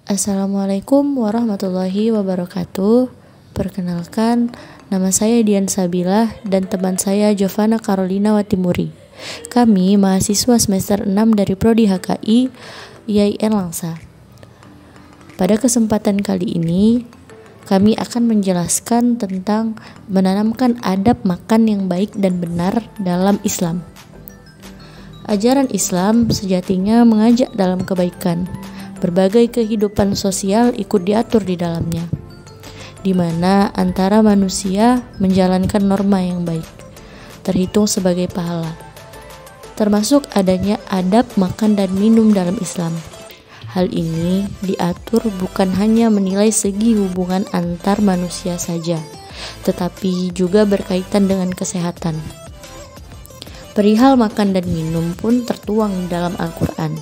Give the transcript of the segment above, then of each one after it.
Assalamualaikum warahmatullahi wabarakatuh. Perkenalkan, nama saya Dian Sabilah dan teman saya Jovana Carolina Watimuri. Kami mahasiswa semester 6 dari Prodi HKI IAIN Langsa. Pada kesempatan kali ini, kami akan menjelaskan tentang menanamkan adab makan yang baik dan benar dalam Islam. Ajaran Islam sejatinya mengajak dalam kebaikan. Berbagai kehidupan sosial ikut diatur di dalamnya, di mana antara manusia menjalankan norma yang baik, terhitung sebagai pahala, termasuk adanya adab makan dan minum dalam Islam. Hal ini diatur bukan hanya menilai segi hubungan antar manusia saja, tetapi juga berkaitan dengan kesehatan. Perihal makan dan minum pun tertuang dalam Al-Quran.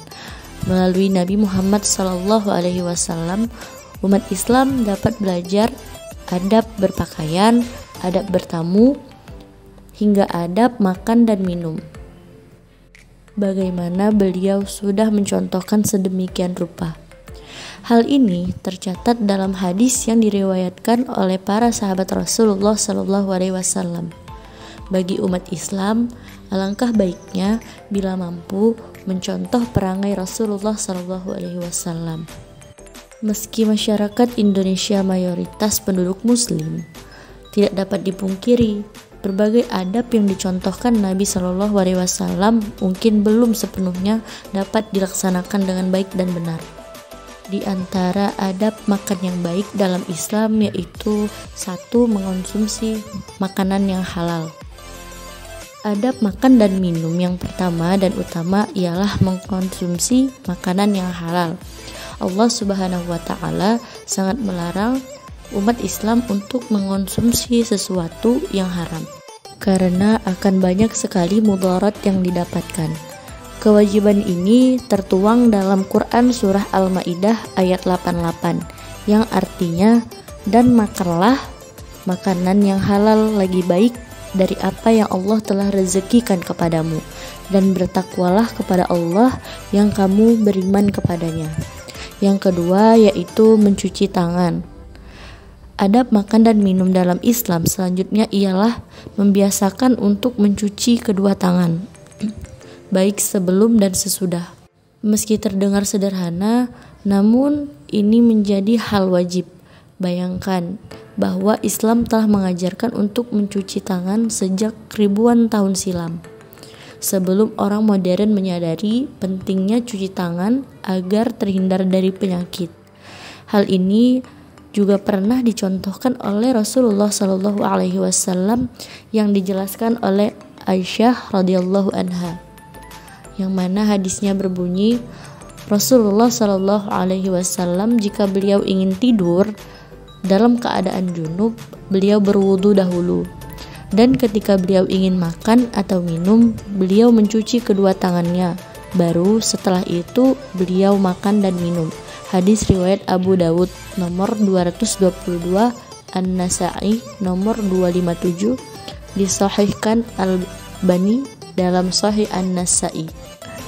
Melalui Nabi Muhammad SAW, umat Islam dapat belajar adab berpakaian, adab bertamu, hingga adab makan dan minum. Bagaimana beliau sudah mencontohkan sedemikian rupa. Hal ini tercatat dalam hadis yang diriwayatkan oleh para sahabat Rasulullah SAW. Bagi umat Islam, alangkah baiknya bila mampu mencontoh perangai Rasulullah SAW. Meski masyarakat Indonesia mayoritas penduduk Muslim, tidak dapat dipungkiri berbagai adab yang dicontohkan Nabi SAW mungkin belum sepenuhnya dapat dilaksanakan dengan baik dan benar. Di antara adab makan yang baik dalam Islam yaitu 1. Mengonsumsi makanan yang halal. Adab makan dan minum yang pertama dan utama ialah mengkonsumsi makanan yang halal. Allah Subhanahu wa Ta'ala sangat melarang umat Islam untuk mengonsumsi sesuatu yang haram, karena akan banyak sekali mudarat yang didapatkan. Kewajiban ini tertuang dalam Quran Surah Al-Ma'idah ayat 88, yang artinya, dan makanlah makanan yang halal lagi baik dari apa yang Allah telah rezekikan kepadamu, dan bertakwalah kepada Allah yang kamu beriman kepadanya. Yang kedua yaitu mencuci tangan. Adab makan dan minum dalam Islam selanjutnya ialah membiasakan untuk mencuci kedua tangan, baik sebelum dan sesudah. Meski terdengar sederhana, namun ini menjadi hal wajib. Bayangkan bahwa Islam telah mengajarkan untuk mencuci tangan sejak ribuan tahun silam, sebelum orang modern menyadari pentingnya cuci tangan agar terhindar dari penyakit. Hal ini juga pernah dicontohkan oleh Rasulullah SAW yang dijelaskan oleh Aisyah radhiyallahu anha, yang mana hadisnya berbunyi, Rasulullah SAW jika beliau ingin tidur dalam keadaan junub, beliau berwudu dahulu, dan ketika beliau ingin makan atau minum, beliau mencuci kedua tangannya, baru setelah itu beliau makan dan minum. Hadis riwayat Abu Dawud nomor 222, An-Nasa'i nomor 257, disahihkan Al-Albani dalam Sahih An-Nasa'i.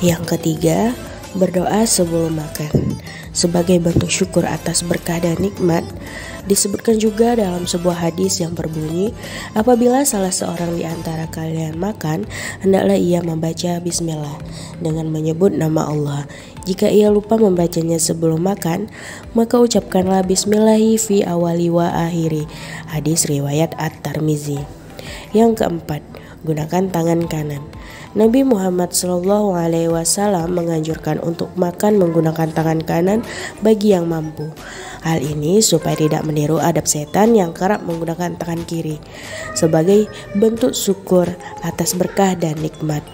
Yang ketiga, berdoa sebelum makan sebagai bentuk syukur atas berkah dan nikmat. Disebutkan juga dalam sebuah hadis yang berbunyi, apabila salah seorang di antara kalian makan, hendaklah ia membaca bismillah dengan menyebut nama Allah. Jika ia lupa membacanya sebelum makan, maka ucapkanlah bismillahi fi awali wa akhiri. Hadis riwayat At-Tirmizi. Yang keempat, gunakan tangan kanan. Nabi Muhammad SAW menganjurkan untuk makan menggunakan tangan kanan bagi yang mampu. Hal ini supaya tidak meniru adab setan yang kerap menggunakan tangan kiri sebagai bentuk syukur atas berkah dan nikmat.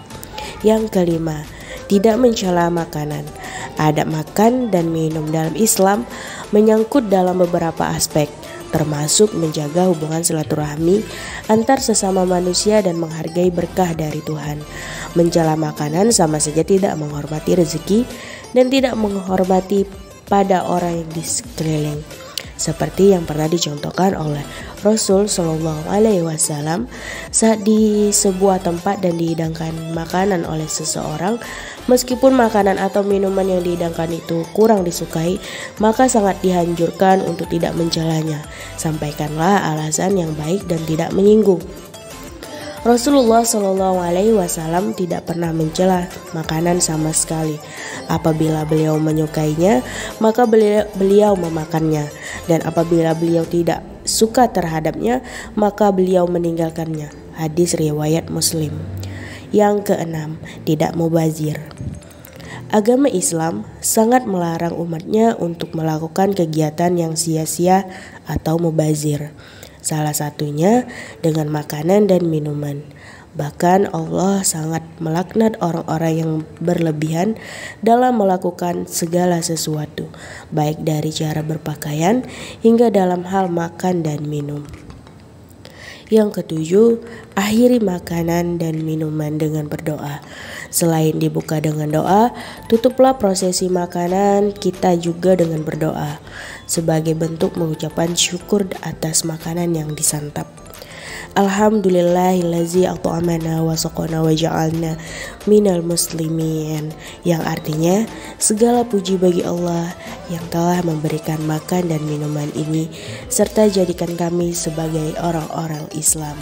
Yang kelima, tidak mencela makanan. Adab makan dan minum dalam Islam menyangkut dalam beberapa aspek, termasuk menjaga hubungan silaturahmi antar sesama manusia dan menghargai berkah dari Tuhan. Mencela makanan sama saja tidak menghormati rezeki dan tidak menghormati pada orang yang di sekeliling, seperti yang pernah dicontohkan oleh Rasul Shallallahu Alaihi Wasallam saat di sebuah tempat dan dihidangkan makanan oleh seseorang, Meskipun makanan atau minuman yang dihidangkan itu kurang disukai, maka sangat dianjurkan untuk tidak mencelanya. Sampaikanlah alasan yang baik dan tidak menyinggung. Rasulullah Shallallahu Alaihi Wasallam tidak pernah mencela makanan sama sekali. Apabila beliau menyukainya, maka beliau memakannya, dan apabila beliau tidak suka terhadapnya, maka beliau meninggalkannya. Hadis riwayat Muslim. Yang keenam, tidak mubazir. Agama Islam sangat melarang umatnya untuk melakukan kegiatan yang sia-sia atau mubazir. Salah satunya dengan makanan dan minuman. Bahkan Allah sangat melaknat orang-orang yang berlebihan dalam melakukan segala sesuatu, baik dari cara berpakaian hingga dalam hal makan dan minum. Yang ketujuh, akhiri makanan dan minuman dengan berdoa. Selain dibuka dengan doa, tutuplah prosesi makanan kita juga dengan berdoa, sebagai bentuk mengucapkan syukur atas makanan yang disantap. Alhamdulillahillazi at'amana wa saqana wa ja'alna minal muslimin, yang artinya segala puji bagi Allah yang telah memberikan makan dan minuman ini serta jadikan kami sebagai orang-orang Islam.